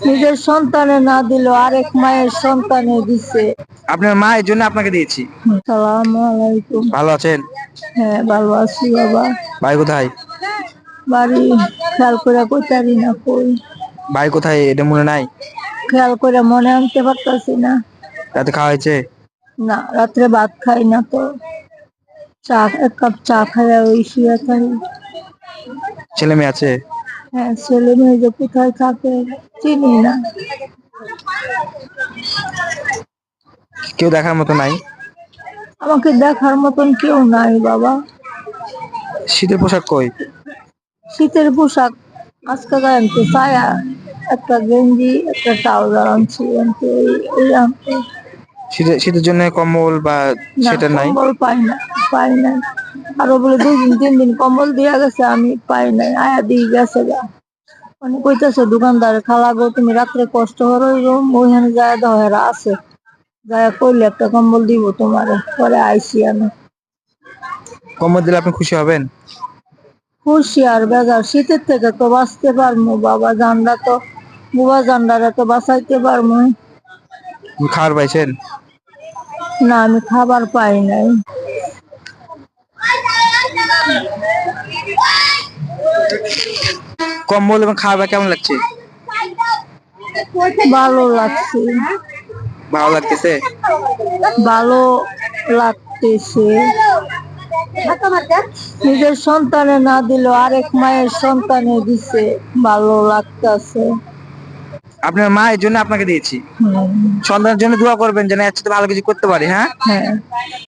নিজের সন্তানে না দিলেও আরেক মায়ের সন্তানে দিছে। আপনার মা এর জন্য আপনাকে দিয়েছি। আসসালামু আলাইকুম। ভালো আছেন? হ্যাঁ, ভালো আছি বাবা। ভাই কোথায়? বাড়ি খেয়াল করে কইতারি না কই। ভাই কোথায় এটা মনে নাই? খেয়াল করে মনে আনতে পারতাছি না। রাতে খাওয়া হয়েছে? না, রাত্রে ভাত খাই না তো। এক কাপ চা খাইয়া ওই শুয়ে থাকি। ছেলে মেয়ে আছে? হ্যাঁ, ছেলে মেয়ে যে কোথায় থাকে চিনি না। কেউ দেখার মতো নাই? আমাকে দেখার মতন কেউ নাই বাবা। শীতের পোশাক কই? শীতের পোশাক আজকে আনতে ছায়া, একটা গেঞ্জি, একটা ট্রাউজার আনছি আনতে। শীতের জন্য কম্বল বা না, সেটা নাই? কম্বল পাই নাই। আরো বলে 2 দিন 3 দিন কম্বল দিয়া গেছে, আমি পাই নাই, আয়া দিয়ে গেছে গা। মানে কইতেছে দোকানদার, খালা গো তুমি রাত্রে কষ্ট করো ওইখানে যায় দাও, হেরা আছে, যায় করলে একটা কম্বল দিব তোমারে। পরে আইসি আমি। কম্বল দিলে আপনি খুশি হবেন? খুশি আর বেজার, শীতের থেকে তো বাঁচতে পারবো বাবা, জানলা তো বুবা জান্ডারে তো বাঁচাইতে পারবো। খাবার পাইছেন? না, আমি খাবার পাই নাই। কম্বল এবং খাবার কেমন লাগছে? ভালো লাগছে। ভালো লাগতেছে? ভালো লাগতেছে। নিজের সন্তানে না দিলেও আরেক মায়ের সন্তানে দিছে, ভালো লাগতেছে। আপনার মা এর জন্য আপনাকে দিয়েছি। হুম। সন্তানের জন্য দোয়া করবেন যেন এর চেয়ে ভালো কিছু করতে পারি। হ্যাঁ। হ্যাঁ।